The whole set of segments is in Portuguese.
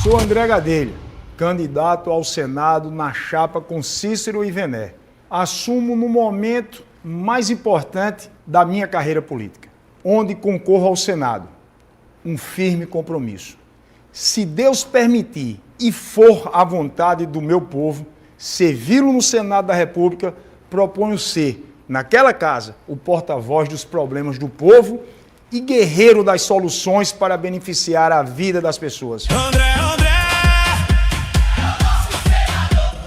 Sou André Gadelha, candidato ao Senado na chapa com Cícero Ivené. Assumo no momento mais importante da minha carreira política, onde concorro ao Senado. Um firme compromisso. Se Deus permitir e for a vontade do meu povo, servi-lo no Senado da República, proponho ser, naquela casa, o porta-voz dos problemas do povo e guerreiro das soluções para beneficiar a vida das pessoas. André!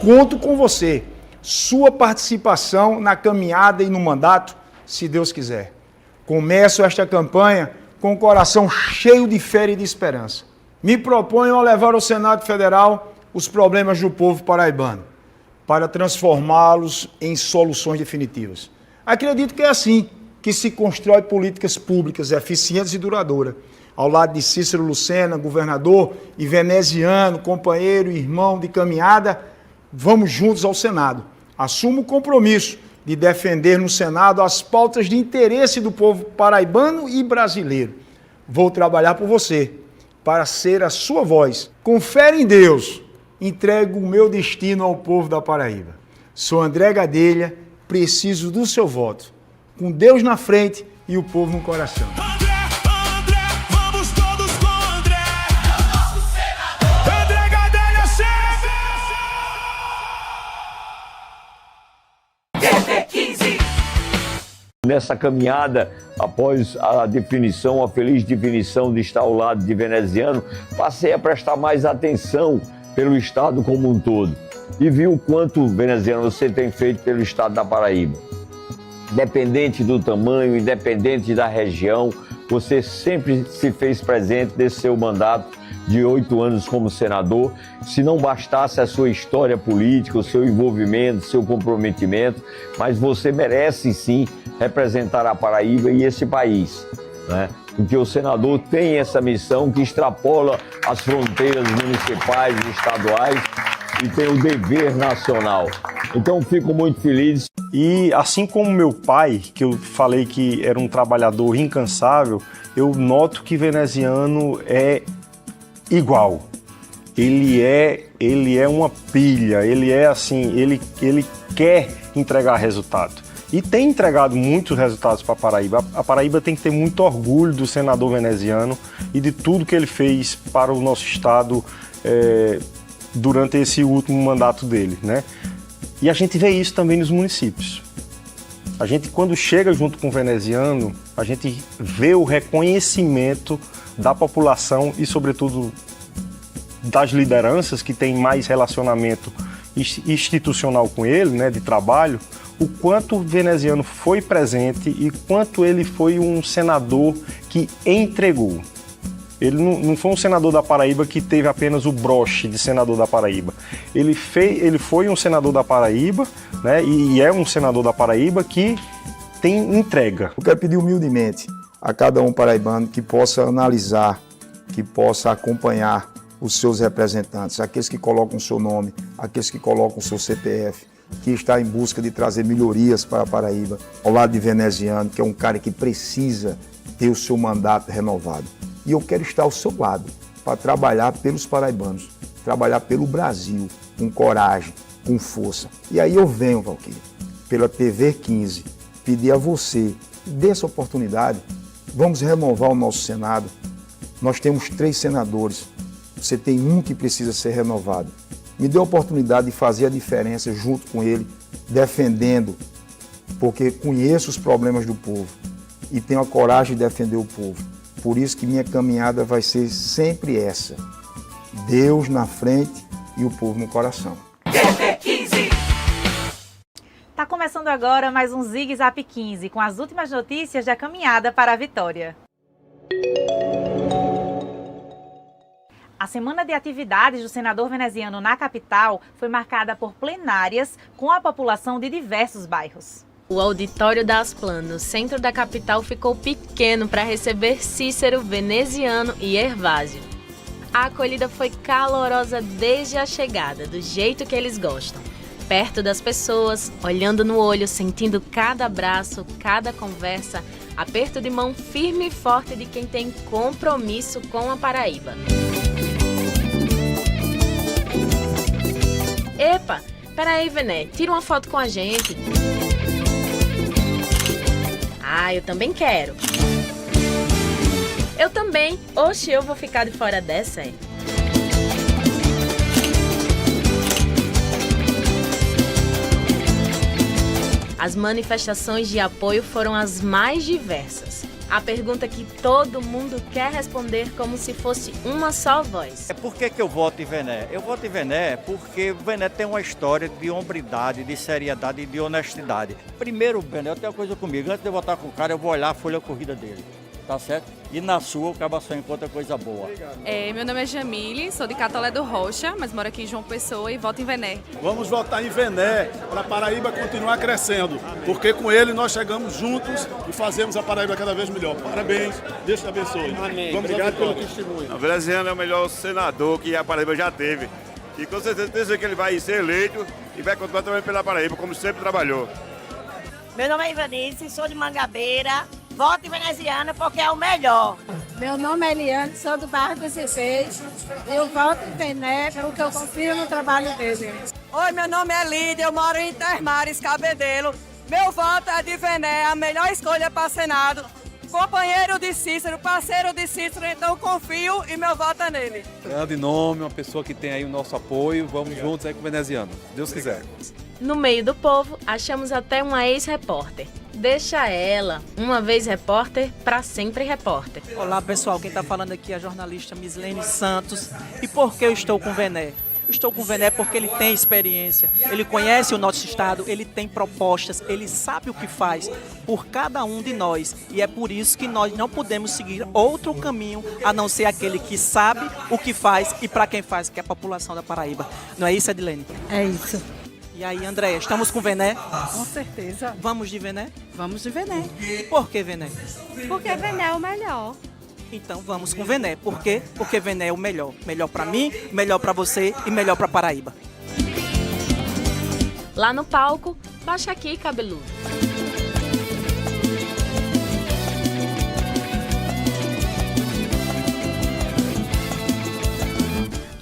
Conto com você, sua participação na caminhada e no mandato, se Deus quiser. Começo esta campanha com o coração cheio de fé e de esperança. Me proponho a levar ao Senado Federal os problemas do povo paraibano, para transformá-los em soluções definitivas. Acredito que é assim que se constrói políticas públicas eficientes e duradouras. Ao lado de Cícero Lucena, governador, e veneziano, companheiro e irmão de caminhada, vamos juntos ao Senado. Assumo o compromisso de defender no Senado as pautas de interesse do povo paraibano e brasileiro. Vou trabalhar por você, para ser a sua voz. Confere em Deus. Entrego o meu destino ao povo da Paraíba. Sou André Gadelha, preciso do seu voto. Com Deus na frente e o povo no coração. André, vamos todos com André. É o nosso senador. André Gadelha sempre. TV15. Nessa caminhada, após a definição, a feliz definição de estar ao lado de veneziano, passei a prestar mais atenção pelo estado como um todo e vi o quanto, veneziano, você tem feito pelo estado da Paraíba. Independente do tamanho, independente da região, você sempre se fez presente nesse seu mandato de 8 anos como senador. Se não bastasse a sua história política, o seu envolvimento, o seu comprometimento, mas você merece sim representar a Paraíba e esse país, né? Porque o senador tem essa missão que extrapola as fronteiras municipais e estaduais e tem o dever nacional. Então, fico muito feliz. E assim como meu pai, que eu falei que era um trabalhador incansável, eu noto que veneziano é igual. Ele é uma pilha, ele é assim, ele quer entregar resultado. E tem entregado muitos resultados para a Paraíba. A Paraíba tem que ter muito orgulho do senador veneziano e de tudo que ele fez para o nosso estado durante esse último mandato dele, né? E a gente vê isso também nos municípios. A gente, quando chega junto com o veneziano, a gente vê o reconhecimento da população e, sobretudo, das lideranças que têm mais relacionamento institucional com ele, né, de trabalho, o quanto o veneziano foi presente e quanto ele foi um senador que entregou. Ele não foi um senador da Paraíba que teve apenas o broche de senador da Paraíba. Ele foi um senador da Paraíba, né, e é um senador da Paraíba que tem entrega. Eu quero pedir humildemente a cada um paraibano que possa analisar, que possa acompanhar os seus representantes, aqueles que colocam o seu nome, aqueles que colocam o seu CPF, que está em busca de trazer melhorias para a Paraíba, ao lado de veneziano, que é um cara que precisa ter o seu mandato renovado. E eu quero estar ao seu lado para trabalhar pelos paraibanos, trabalhar pelo Brasil, com coragem, com força. E aí eu venho, Valquíria, pela TV15, pedir a você, dê essa oportunidade, vamos renovar o nosso Senado. Nós temos 3 senadores, você tem um que precisa ser renovado. Me dê a oportunidade de fazer a diferença junto com ele, defendendo, porque conheço os problemas do povo e tenho a coragem de defender o povo. Por isso que minha caminhada vai ser sempre essa. Deus na frente e o povo no coração. Tá começando agora mais um Zig Zap 15, com as últimas notícias da caminhada para a vitória. A semana de atividades do senador veneziano na capital foi marcada por plenárias com a população de diversos bairros. O auditório das Planos, centro da capital, ficou pequeno para receber Cícero, veneziano e Hervásio. A acolhida foi calorosa desde a chegada, do jeito que eles gostam. Perto das pessoas, olhando no olho, sentindo cada abraço, cada conversa, aperto de mão firme e forte de quem tem compromisso com a Paraíba. Epa, peraí, Vené, tira uma foto com a gente. Ah, eu também quero. Eu também. Oxe, eu vou ficar de fora dessa, é? As manifestações de apoio foram as mais diversas. A pergunta que todo mundo quer responder como se fosse uma só voz. Por que eu voto em Vené? Eu voto em Vené porque o Vené tem uma história de hombridade, de seriedade e de honestidade. Primeiro, Vené, eu tenho uma coisa comigo. Antes de eu votar com o cara, eu vou olhar a folha corrida dele. Tá certo? E na sua, o cara só encontra coisa boa. Meu nome é Jamile, sou de Catolé do Rocha, mas moro aqui em João Pessoa e voto em Vené. Vamos votar em Vené para a Paraíba continuar crescendo, porque com ele nós chegamos juntos e fazemos a Paraíba cada vez melhor. Parabéns, Deus te abençoe. Amém. Vamos Obrigado pelo pelo testemunho. O veneziano é o melhor senador que a Paraíba já teve. E com certeza que ele vai ser eleito e vai continuar trabalhando pela Paraíba, como sempre trabalhou. Meu nome é Ivanice, sou de Mangabeira. Voto em veneziano porque é o melhor. Meu nome é Eliane, sou do bairro 16. Eu voto em Vené porque eu confio no trabalho dele. Oi, meu nome é Lídia, eu moro em Intermares, Cabedelo. Meu voto é de Vené, a melhor escolha para Senado. Companheiro de Cícero, parceiro de Cícero, então confio e meu voto é nele. Grande nome, uma pessoa que tem aí o nosso apoio. Vamos juntos aí com o veneziano, se Deus quiser. No meio do povo, achamos até uma ex-repórter. Deixa ela, uma vez repórter, para sempre repórter. Olá pessoal, quem está falando aqui é a jornalista Mislene Santos. E por que eu estou com o Vené? Estou com o Vené porque ele tem experiência, ele conhece o nosso estado, ele tem propostas, ele sabe o que faz por cada um de nós. E é por isso que nós não podemos seguir outro caminho a não ser aquele que sabe o que faz e para quem faz, que é a população da Paraíba. Não é isso, Edilene? É isso. E aí, Andréia, estamos com Vené? Com certeza. Vamos de Vené? Vamos de Vené. Por que Vené? Porque Vené é o melhor. Então vamos com Vené. Por quê? Porque Vené é o melhor. Melhor para mim, melhor para você e melhor para Paraíba. Lá no palco, baixa aqui, cabeludo.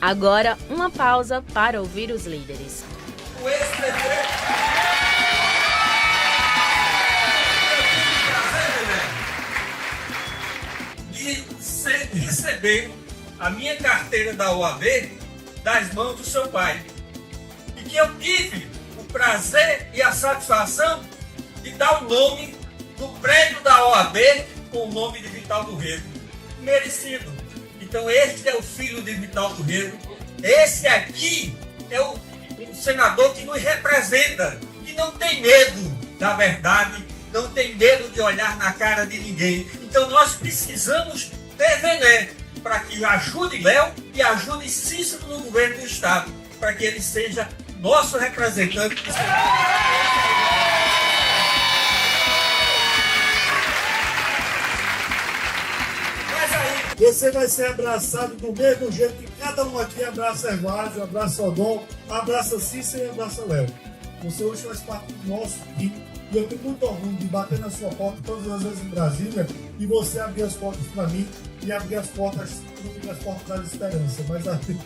Agora, uma pausa para ouvir os líderes. O ex-prefeito. De receber a minha carteira da OAB das mãos do seu pai. E que eu tive o prazer e a satisfação de dar o nome do prédio da OAB com o nome de Vital do Rego. Merecido. Então este é o filho de Vital do Rego. Esse aqui é o senador que nos representa, que não tem medo da verdade, não tem medo de olhar na cara de ninguém. Então nós precisamos ter Vené para que ajude Léo e ajude Cícero no governo do estado, para que ele seja nosso representante. Mas aí você vai ser abraçado do mesmo jeito que cada um aqui abraça Hervásio, abraça Odon, abraça Cícero e abraça Léo. Você hoje faz parte do nosso time. E eu tenho muito orgulho de bater na sua porta todas as vezes em Brasília e você abrir as portas para mim e abrir as portas, não digo as portas da esperança, mas abrir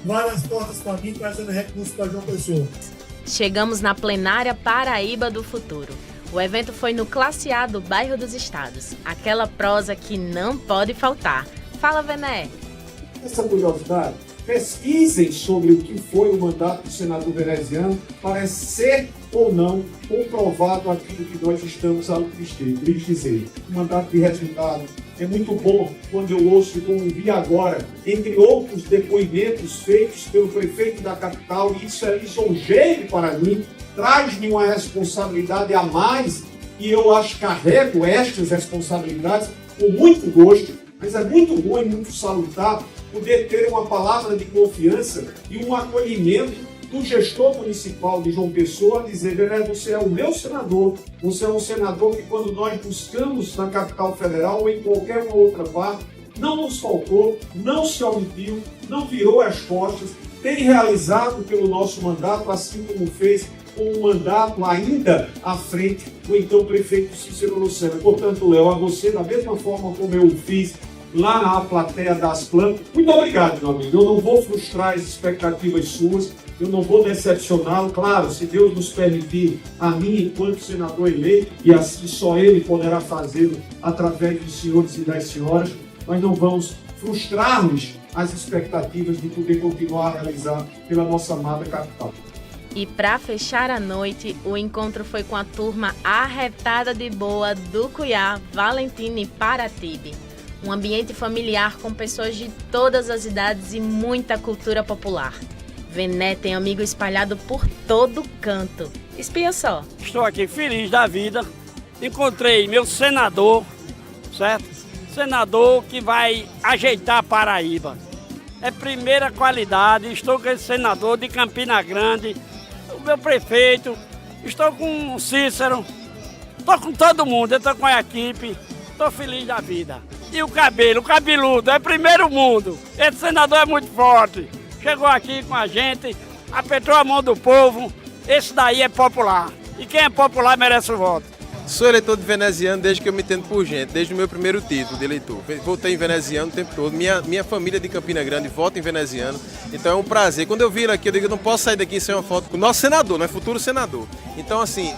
várias portas para mim, trazendo recursos para João Pessoa. Chegamos na plenária Paraíba do Futuro. O evento foi no Classe A do Bairro dos Estados. Aquela prosa que não pode faltar. Fala, Vené. Essa curiosidade, pesquisem sobre o que foi o mandato do senador veneziano para ser ou não comprovado aquilo que nós estamos a lhes dizer. O mandato de resultado é muito bom quando eu ouço, como vi agora, entre outros depoimentos feitos pelo prefeito da capital, e isso é lisonjeiro para mim, traz-me uma responsabilidade a mais, e eu carrego estas responsabilidades com muito gosto, mas é muito bom e muito salutar poder ter uma palavra de confiança e um acolhimento do gestor municipal de João Pessoa, dizer: Vené, você é o meu senador, você é um senador que quando nós buscamos na capital federal ou em qualquer outra parte, não nos faltou, não se omitiu, não virou as costas, tem realizado pelo nosso mandato, assim como fez com o mandato ainda à frente do então prefeito Cícero Lucena. Portanto, Léo, a você, da mesma forma como eu fiz lá na plateia das plantas, muito obrigado, meu amigo. Eu não vou frustrar as expectativas suas, eu não vou decepcioná-lo. Claro, se Deus nos permitir, a mim, enquanto senador eleito, e assim só Ele poderá fazê-lo através dos senhores e das senhoras, nós não vamos frustrar-nos as expectativas de poder continuar a realizar pela nossa amada capital. E para fechar a noite, o encontro foi com a turma arretada de boa do Cuiá, Valentina e Paratibe. Um ambiente familiar com pessoas de todas as idades e muita cultura popular. Vené tem amigo espalhado por todo canto. Espia só. Estou aqui feliz da vida. Encontrei meu senador, certo? Senador que vai ajeitar a Paraíba. É primeira qualidade. Estou com esse senador de Campina Grande, o meu prefeito. Estou com o Cícero. Estou com todo mundo. Eu estou com a equipe. Estou feliz da vida. E o cabeludo, é primeiro mundo. Esse senador é muito forte. Chegou aqui com a gente, apertou a mão do povo. Esse daí é popular. E quem é popular merece o voto. Sou eleitor de veneziano desde que eu me entendo por gente, desde o meu primeiro título de eleitor. Votei em veneziano o tempo todo. Minha família de Campina Grande vota em veneziano. Então é um prazer. Quando eu vir aqui, eu digo que eu não posso sair daqui sem uma foto com o nosso senador, né? Futuro senador. Então, assim,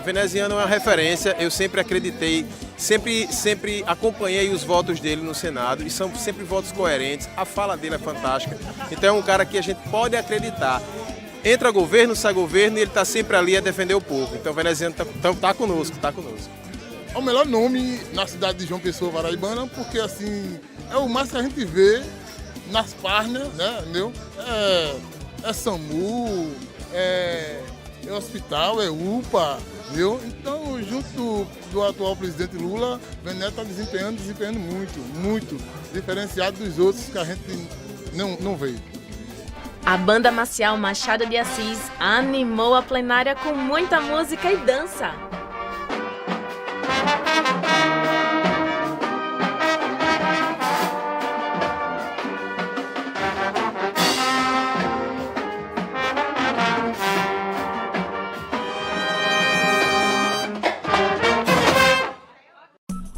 veneziano é uma referência. Eu sempre acreditei, sempre acompanhei os votos dele no Senado. E são sempre votos coerentes. A fala dele é fantástica. Então é um cara que a gente pode acreditar. Entra governo, sai governo e ele está sempre ali a defender o povo. Então o veneziano está conosco, está conosco. É o melhor nome na cidade de João Pessoa, paraibana, porque assim, é o mais que a gente vê nas páginas, né, entendeu? É SAMU, é hospital, é UPA, entendeu? Então, junto do atual presidente Lula, Vené está desempenhando muito, diferenciado dos outros que a gente não vê. A banda marcial Machado de Assis animou a plenária com muita música e dança.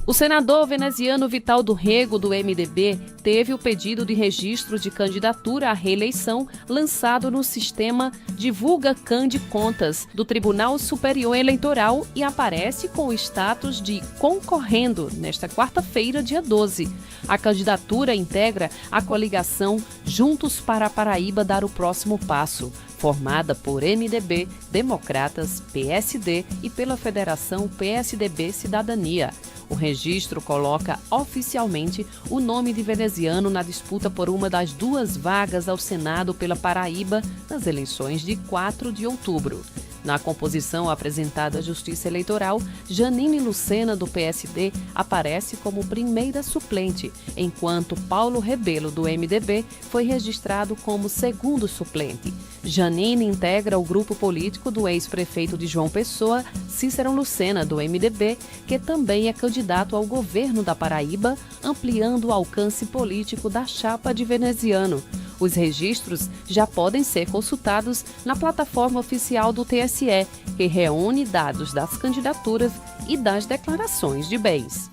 O senador veneziano Vital do Rego, do MDB, teve o pedido de registro de candidatura à reeleição lançado no sistema Divulga-Can de Contas do Tribunal Superior Eleitoral e aparece com o status de concorrendo nesta quarta-feira, dia 12. A candidatura integra a coligação Juntos para a Paraíba Dar o Próximo Passo, formada por MDB, Democratas, PSD e pela Federação PSDB Cidadania. O registro coloca oficialmente o nome de veneziano na disputa por uma das duas vagas ao Senado pela Paraíba nas eleições de 4 de outubro. Na composição apresentada à Justiça Eleitoral, Janine Lucena, do PSD, aparece como primeira suplente, enquanto Paulo Rebelo, do MDB, foi registrado como segundo suplente. Janine integra o grupo político do ex-prefeito de João Pessoa, Cícero Lucena, do MDB, que também é candidato ao governo da Paraíba, ampliando o alcance político da chapa de veneziano. Os registros já podem ser consultados na plataforma oficial do TSE, que reúne dados das candidaturas e das declarações de bens.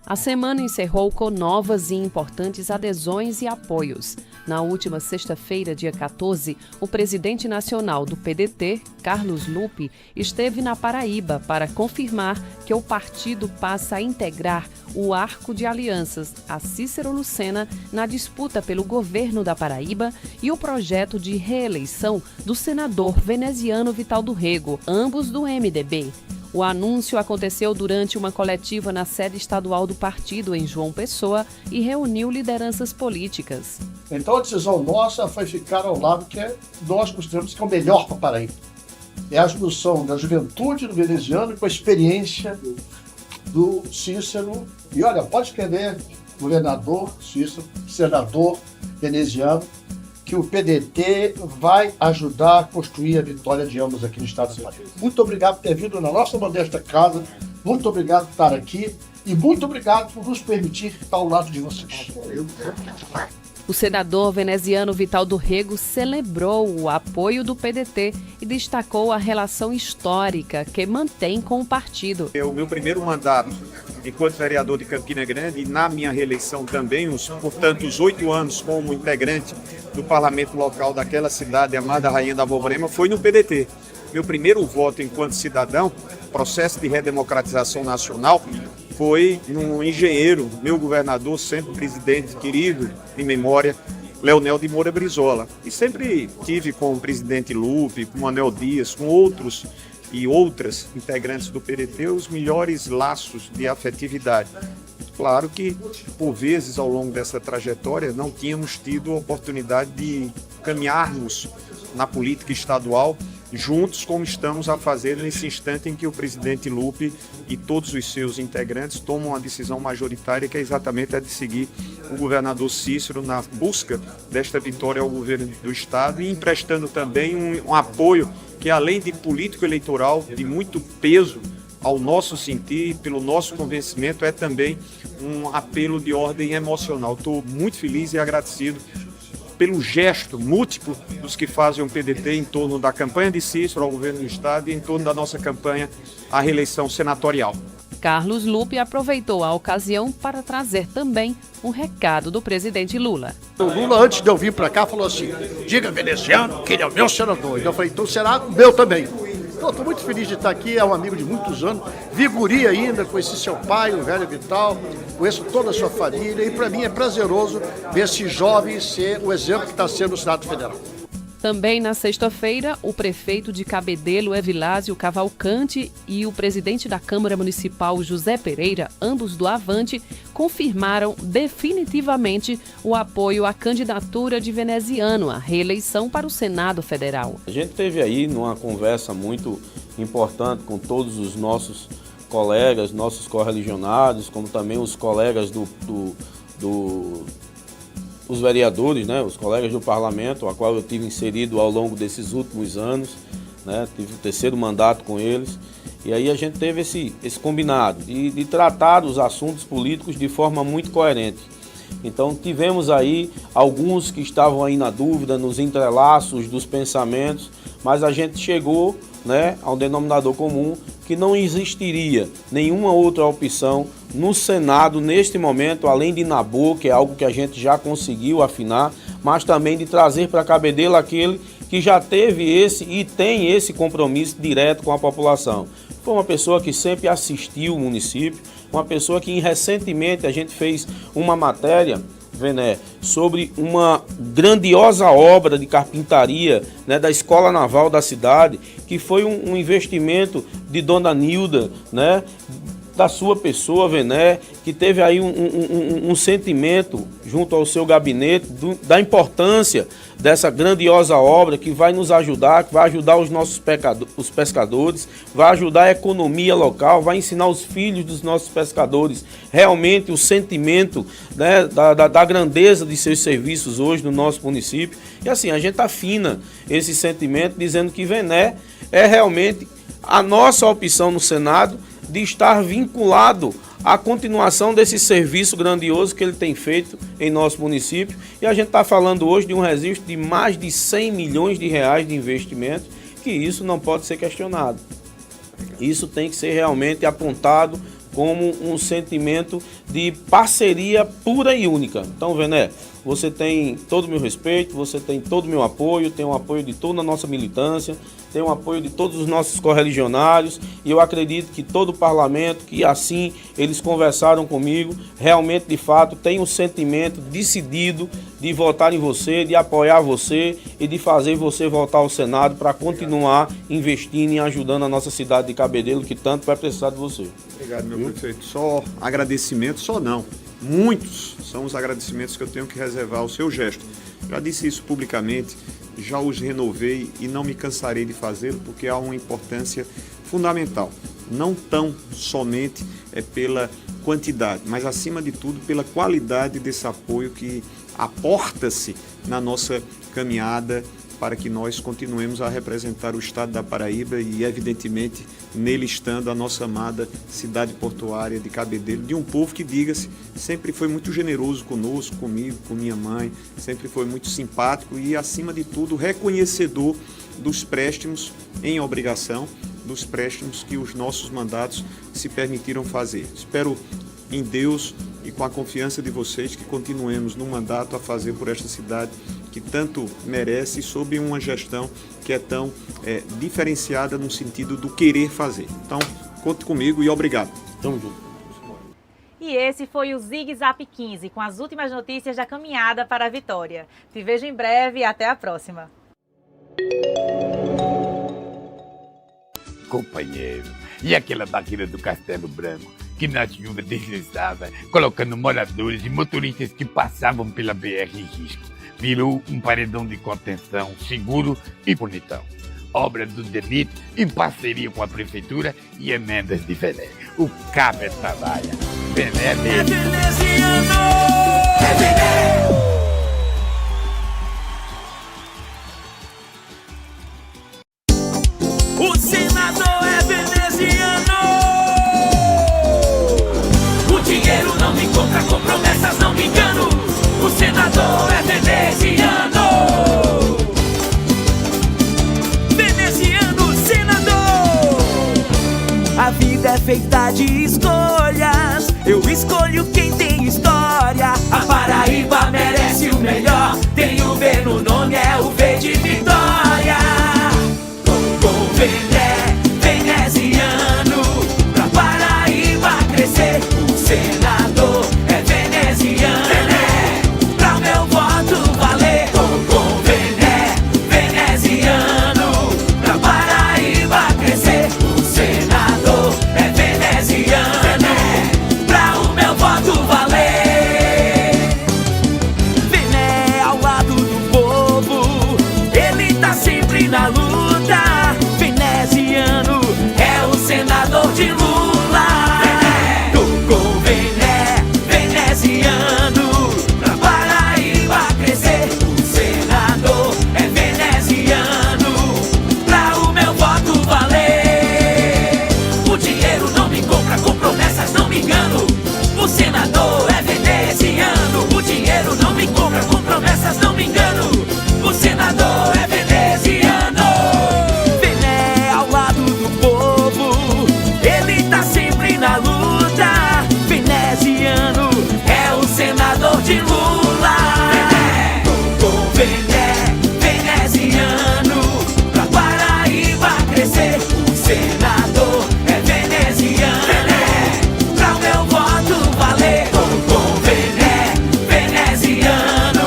A semana encerrou com novas e importantes adesões e apoios. Na última sexta-feira, dia 14, o presidente nacional do PDT, Carlos Lupe, esteve na Paraíba para confirmar que o partido passa a integrar o arco de alianças a Cícero Lucena na disputa pelo governo da Paraíba e o projeto de reeleição do senador veneziano Vital do Rego, ambos do MDB. O anúncio aconteceu durante uma coletiva na sede estadual do partido em João Pessoa e reuniu lideranças políticas. Então a decisão nossa foi ficar ao lado que nós consideramos que é o melhor para Paraíba. É a junção da juventude do veneziano com a experiência do Cícero. E olha, pode escrever governador Cícero, senador veneziano, que o PDT vai ajudar a construir a vitória de ambos aqui no estado de Paraíba. Muito obrigado por ter vindo na nossa modesta casa, muito obrigado por estar aqui e muito obrigado por nos permitir estar ao lado de vocês. O senador veneziano Vital do Rego celebrou o apoio do PDT e destacou a relação histórica que mantém com o partido. É o meu primeiro mandato enquanto vereador de Campina Grande e na minha reeleição também, portanto, os 8 anos como integrante do parlamento local daquela cidade, amada Rainha da Borborema, foi no PDT. Meu primeiro voto enquanto cidadão, processo de redemocratização nacional, foi num engenheiro, meu governador, sempre presidente querido, em memória, Leonel de Moura Brizola. E sempre tive com o presidente Lupe, com o Manuel Dias, com outros e outras integrantes do PDT, os melhores laços de afetividade. Claro que, por vezes, ao longo dessa trajetória, não tínhamos tido a oportunidade de caminharmos na política estadual juntos, como estamos a fazer nesse instante em que o presidente Lupe e todos os seus integrantes tomam uma decisão majoritária, que é exatamente a de seguir o governador Cícero na busca desta vitória ao governo do estado e emprestando também um apoio que, além de político-eleitoral, de muito peso ao nosso sentir, pelo nosso convencimento, é também um apelo de ordem emocional. Estou muito feliz e agradecido pelo gesto múltiplo dos que fazem o PDT em torno da campanha de Cícero ao governo do estado e em torno da nossa campanha à reeleição senatorial. Carlos Lupe aproveitou a ocasião para trazer também um recado do presidente Lula. O Lula, antes de eu vir para cá, falou assim: diga veneziano que ele é o meu senador. Então eu falei: então será o meu também. Então, estou muito feliz de estar aqui, é um amigo de muitos anos, viguri ainda, conheci seu pai, o velho Vital, conheço toda a sua família e para mim é prazeroso ver esse jovem ser o exemplo que está sendo o Senado Federal. Também na sexta-feira, o prefeito de Cabedelo, Evilásio Cavalcante, e o presidente da Câmara Municipal, José Pereira, ambos do Avante, confirmaram definitivamente o apoio à candidatura de veneziano à reeleição para o Senado Federal. A gente teve aí numa conversa muito importante com todos os nossos colegas, nossos correligionários, como também os colegas os vereadores, né, os colegas do parlamento, a qual eu tive inserido ao longo desses últimos anos, né, tive o 3º mandato com eles, e aí a gente teve esse combinado de tratar os assuntos políticos de forma muito coerente. Então tivemos aí alguns que estavam aí na dúvida, nos entrelaços dos pensamentos, mas a gente chegou, né, a um denominador comum que não existiria nenhuma outra opção no Senado neste momento, além de Nabu, que é algo que a gente já conseguiu afinar, mas também de trazer para Cabedelo aquele que já teve esse e tem esse compromisso direto com a população. Foi uma pessoa que sempre assistiu o município, uma pessoa que recentemente a gente fez uma matéria, Vené, sobre uma grandiosa obra de carpintaria, né, da Escola Naval da cidade, que foi um investimento de Dona Nilda, né, da sua pessoa, Vené, que teve aí um sentimento junto ao seu gabinete da importância dessa grandiosa obra que vai nos ajudar, que vai ajudar os nossos os pescadores, vai ajudar a economia local, vai ensinar os filhos dos nossos pescadores realmente o sentimento, né, da grandeza de seus serviços hoje no nosso município. E assim, a gente afina esse sentimento dizendo que Vené é realmente a nossa opção no Senado de estar vinculado à continuação desse serviço grandioso que ele tem feito em nosso município. E a gente está falando hoje de um registro de mais de 100 milhões de reais de investimento, que isso não pode ser questionado. Isso tem que ser realmente apontado como um sentimento de parceria pura e única. Então, Vené, você tem todo o meu respeito, você tem todo o meu apoio, tem o apoio de toda a nossa militância, tem o apoio de todos os nossos correligionários, e eu acredito que todo o parlamento, que assim eles conversaram comigo, realmente, de fato, tem um sentimento decidido de votar em você, de apoiar você e de fazer você voltar ao Senado para continuar investindo e ajudando a nossa cidade de Cabedelo, que tanto vai precisar de você. Obrigado, meu prefeito. Só agradecimento, só não. Muitos são os agradecimentos que eu tenho que reservar ao seu gesto. Já disse isso publicamente, já os renovei e não me cansarei de fazê-lo, porque há uma importância fundamental. Não tão somente pela quantidade, mas acima de tudo pela qualidade desse apoio que aporta-se na nossa caminhada para que nós continuemos a representar o estado da Paraíba e, evidentemente, nele estando a nossa amada cidade portuária de Cabedelo, de um povo que, diga-se, sempre foi muito generoso conosco, comigo, com minha mãe, sempre foi muito simpático e, acima de tudo, reconhecedor dos préstimos em obrigação, dos préstimos que os nossos mandatos se permitiram fazer. Espero em Deus e com a confiança de vocês que continuemos no mandato a fazer por esta cidade que tanto merece, sob uma gestão que é tão diferenciada no sentido do querer fazer. Então, conte comigo e obrigado. Tamo junto. E esse foi o Zig Zap 15, com as últimas notícias da caminhada para a vitória. Te vejo em breve e até a próxima. Companheiro, e aquela máquina do Castelo Branco, que na chuva deslizava, colocando moradores e motoristas que passavam pela BR em risco. Virou um paredão de contenção seguro e bonitão. Obra do DENIT em parceria com a Prefeitura e emendas de Vené. O cabo é trabalha. Vené dele. É veneziano! É Vené! O senador é veneziano! O dinheiro não me compra, com promessas não me engano. O senador é veneziano! Veneziano, senador! A vida é feita de escolhas. Eu escolho quem tem história. A Paraíba merece o melhor. Tem o V no nome, é o V de vitória. Com Vené, veneziano, pra Paraíba crescer. O senador é veneziano. Vené, pra meu voto valer. Com Vené, veneziano, pra Paraíba crescer. O senador é veneziano. Vené, pra o meu voto valer. Vené ao lado do povo, ele tá sempre na luta. Veneziano é o senador de Lula. Vené, com Vené, veneziano, pra Paraíba crescer. O senador é veneziano, pra o meu voto valer. O dinheiro não me compra, com promessas não me engano. O senador é veneziano. O dinheiro não me compra, com promessas não me engano. O senador é veneziano. Vené ao lado do povo, ele tá sempre na luta. Veneziano é o senador de Lula. Vené, com Vené, veneziano, pra Paraíba crescer. O senador é veneziano. Vené, pra o meu voto valer. Com Vené, veneziano,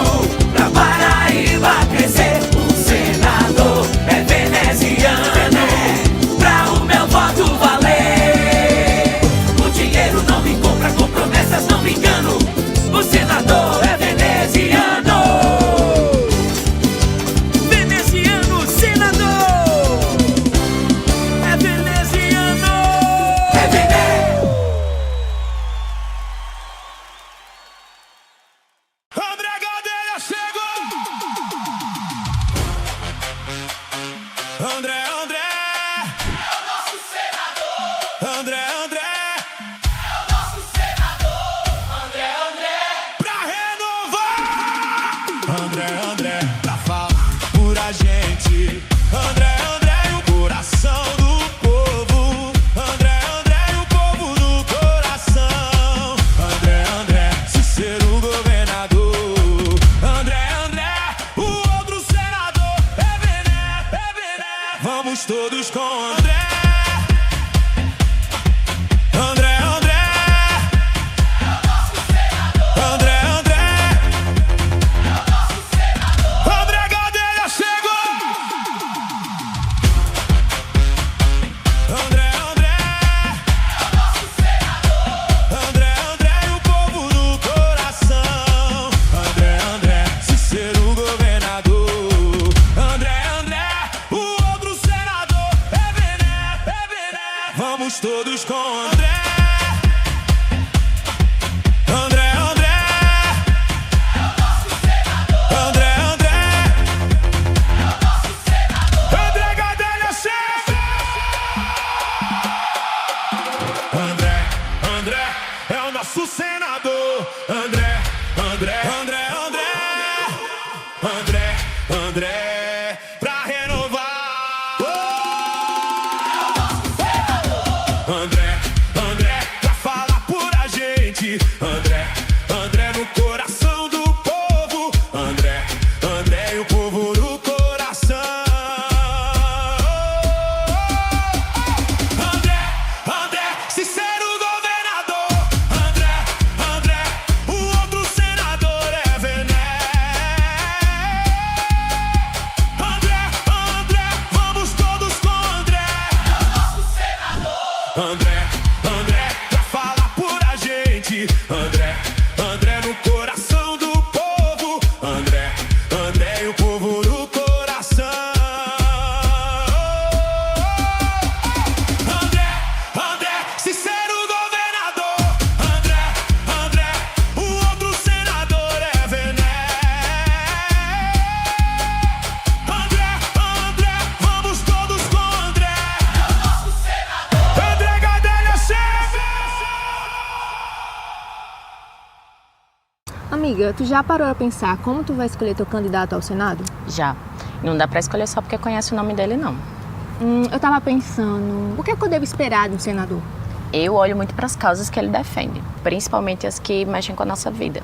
pra Paraíba crescer. O senador é veneziano. Vené, pra o meu voto valer. O dinheiro não me compra, com promessas não me engano. O senador é veneziano. Veneziano, senador. É veneziano. É Vené. André Gadelha chegou. André, André. É o nosso senador. André, André. É o nosso senador. André, André. Pra renovar. André, André. Pra falar por a gente. André, André. E o coração do povo. André, André. E o povo do coração. André, André. Cícero governador. André, André. O outro senador. É Vené, é Vené. Vamos todos com André. André, André. É o nosso senador. André, André. É o nosso senador. André, André, André, André, André, pra renovar. André, André, pra falar por a gente. André, André no coração do povo. André, André e o povo no coração. André, André, sincero governador. André, André, o outro senador é Vené. André, André, vamos todos com André. André, André, pra falar por a gente. André, André no coração do povo. André, André e o povo no coração. André, André, sincero governador. André, André, o outro senador é Vené. André, André, vamos todos com André. André Gadelha chega! Amiga, tu já parou a pensar como tu vai escolher teu candidato ao Senado? Já. Não dá pra escolher só porque conhece o nome dele, não. Eu tava pensando, o que é que eu devo esperar de um senador? Eu olho muito pras causas que ele defende, principalmente as que mexem com a nossa vida.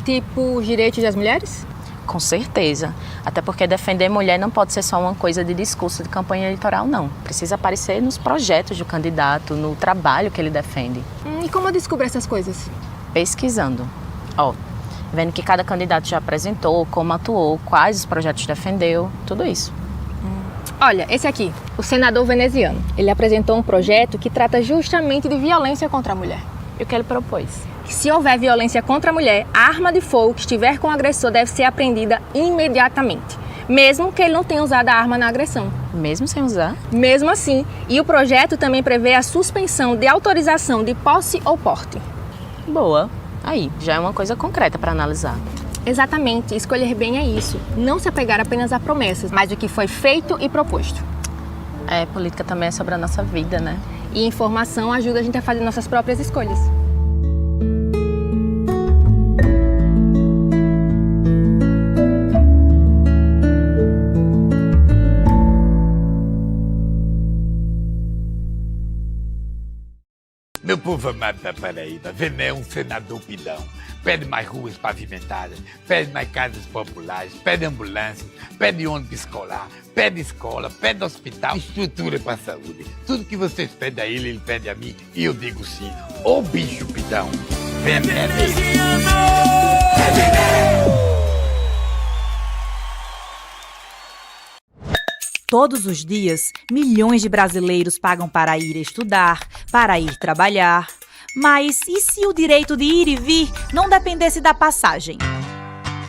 Tipo os direitos das mulheres? Com certeza. Até porque defender mulher não pode ser só uma coisa de discurso de campanha eleitoral, não. Precisa aparecer nos projetos do candidato, no trabalho que ele defende. E como eu descubro essas coisas? Pesquisando. Ó, vendo que cada candidato já apresentou, como atuou, quais os projetos defendeu, tudo isso. Olha, esse aqui, o senador veneziano. Ele apresentou um projeto que trata justamente de violência contra a mulher. E o que ele propôs? Que se houver violência contra a mulher, a arma de fogo que estiver com o agressor deve ser apreendida imediatamente, mesmo que ele não tenha usado a arma na agressão. Mesmo sem usar? Mesmo assim. E o projeto também prevê a suspensão de autorização de posse ou porte. Boa. Aí, já é uma coisa concreta para analisar. Exatamente. Escolher bem é isso. Não se apegar apenas a promessas, mas o que foi feito e proposto. Política também é sobre a nossa vida, né? E informação ajuda a gente a fazer nossas próprias escolhas. Meu povo amado da Paraíba, Vené é um senador pidão. Pede mais ruas pavimentadas, pede mais casas populares, pede ambulâncias, pede ônibus escolar, pede escola, pede hospital, estrutura para a saúde. Tudo que vocês pedem a ele pede a mim e eu digo sim. Ô bicho pidão, Vené mesmo. Todos os dias, milhões de brasileiros pagam para ir estudar, para ir trabalhar. Mas e se o direito de ir e vir não dependesse da passagem?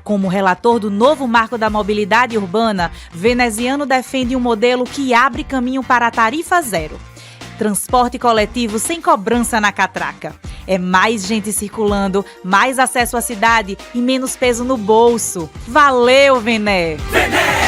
Como relator do novo Marco da Mobilidade Urbana, Veneziano defende um modelo que abre caminho para a tarifa zero. Transporte coletivo sem cobrança na catraca. É mais gente circulando, mais acesso à cidade e menos peso no bolso. Valeu, Vené! Vené!